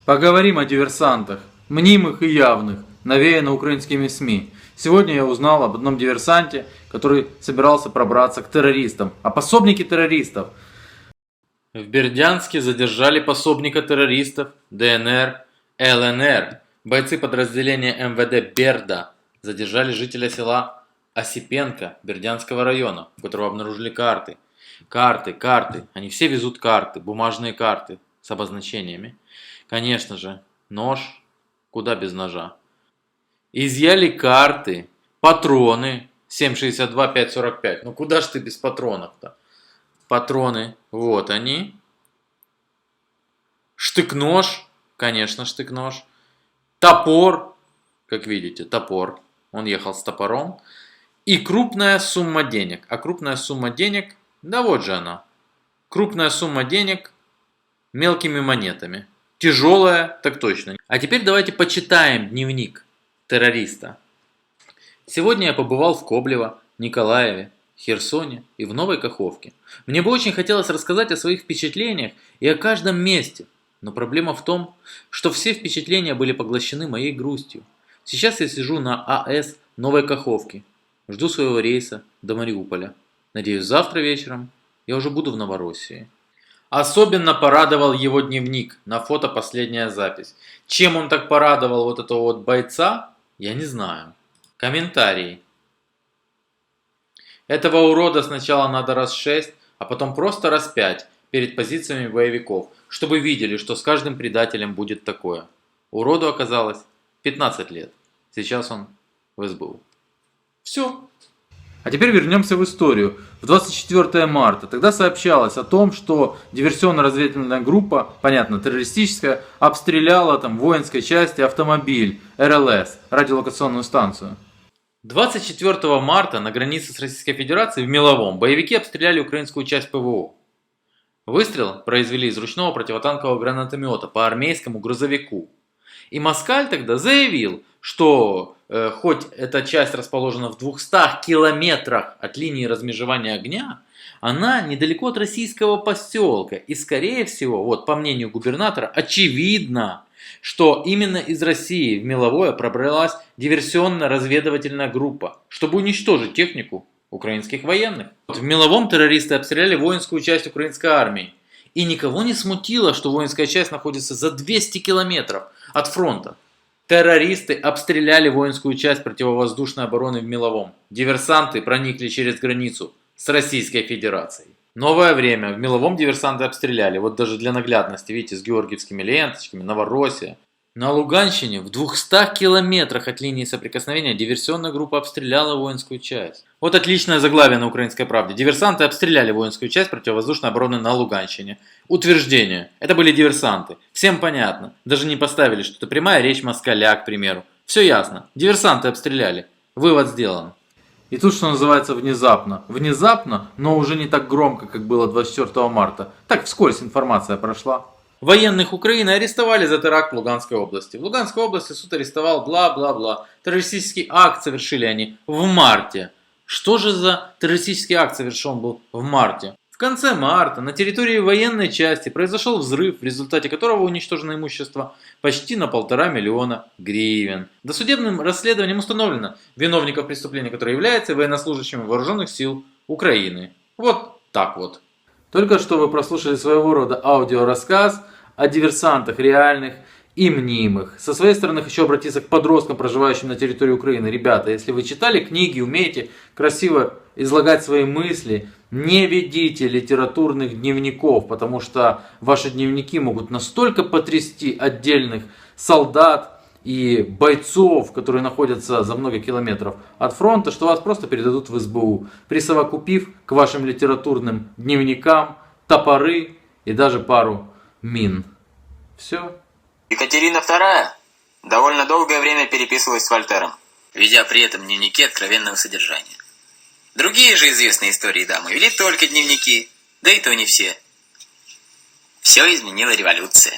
Поговорим о диверсантах, мнимых и явных, навеяно украинскими СМИ. Сегодня я узнал об одном диверсанте, который собирался пробраться к террористам. А пособники террористов. В Бердянске задержали пособника террористов ДНР, ЛНР. Бойцы подразделения МВД Берда задержали жителя села Осипенко Бердянского района, у которого обнаружили карты. Карты. Они все везут карты, бумажные карты с обозначениями. Конечно же, нож. Куда без ножа? Изъяли карты, патроны 7,62, 5,45. Ну куда ж ты без патронов-то? Патроны, вот они. Штык-нож, конечно, штык-нож. Топор, как видите, топор. Он ехал с топором. И крупная сумма денег. А крупная сумма денег, да вот же она. Крупная сумма денег мелкими монетами. Тяжелая, так точно. А теперь давайте почитаем дневник террориста. Сегодня я побывал в Коблево, Николаеве, Херсоне и в Новой Каховке. Мне бы очень хотелось рассказать о своих впечатлениях и о каждом месте. Но проблема в том, что все впечатления были поглощены моей грустью. Сейчас я сижу на АЭС Новой Каховки. Жду своего рейса до Мариуполя. Надеюсь, завтра вечером я уже буду в Новороссии. Особенно порадовал его дневник, на фото последняя запись. Чем он так порадовал вот этого вот бойца, я не знаю. Комментарии. Этого урода сначала надо раз 6, а потом просто раз 5 перед позициями боевиков, чтобы видели, что с каждым предателем будет такое. Уроду оказалось 15 лет. Сейчас он в СБУ. Все. А теперь вернемся в историю. В 24 марта тогда сообщалось о том, что диверсионно-разведывательная группа, понятно, террористическая, обстреляла там в воинской части автомобиль РЛС, радиолокационную станцию. 24 марта на границе с Российской Федерацией в Меловом боевики обстреляли украинскую часть ПВО. Выстрел произвели из ручного противотанкового гранатомета по армейскому грузовику. И Москаль тогда заявил, что хоть эта часть расположена в 200 километрах от линии размежевания огня, она недалеко от российского поселка. И скорее всего, вот по мнению губернатора, очевидно, что именно из России в Меловое пробралась диверсионно-разведывательная группа, чтобы уничтожить технику украинских военных. В Меловом террористы обстреляли воинскую часть украинской армии. И никого не смутило, что воинская часть находится за 200 километров от фронта. Террористы обстреляли воинскую часть противовоздушной обороны в Меловом. Диверсанты проникли через границу с Российской Федерацией. Новое время. В Меловом диверсанты обстреляли. Вот даже для наглядности, видите, с георгиевскими ленточками, Новороссия. На Луганщине в 200 километрах от линии соприкосновения диверсионная группа обстреляла воинскую часть. Вот отличное заглавие на «Украинской правде». Диверсанты обстреляли воинскую часть противовоздушной обороны на Луганщине. Утверждение. Это были диверсанты. Всем понятно. Даже не поставили, что это прямая речь Москаля, к примеру. Все ясно. Диверсанты обстреляли. Вывод сделан. И тут, что называется, внезапно. Внезапно, но уже не так громко, как было 24 марта. Так вскользь информация прошла. Военных Украины арестовали за теракт в Луганской области. В Луганской области суд арестовал бла-бла-бла. Террористический акт совершили они в марте. Что же за террористический акт совершен был в марте? В конце марта на территории военной части произошел взрыв, в результате которого уничтожено имущество почти на 1,5 миллиона гривен. Досудебным расследованием установлено виновников преступления, которые являются военнослужащими вооруженных сил Украины. Вот так вот. Только что вы прослушали своего рода аудиорассказ о диверсантах реальных и мнимых. Со своей стороны хочу обратиться к подросткам, проживающим на территории Украины. Ребята, если вы читали книги, умеете красиво излагать свои мысли, не ведите литературных дневников, потому что ваши дневники могут настолько потрясти отдельных солдат и бойцов, которые находятся за много километров от фронта, что вас просто передадут в СБУ, присовокупив к вашим литературным дневникам топоры и даже пару мин. Все. Екатерина II довольно долгое время переписывалась с Вольтером, ведя при этом дневники откровенного содержания. Другие же известные истории дамы вели только дневники, да и то не все. Все изменила революция.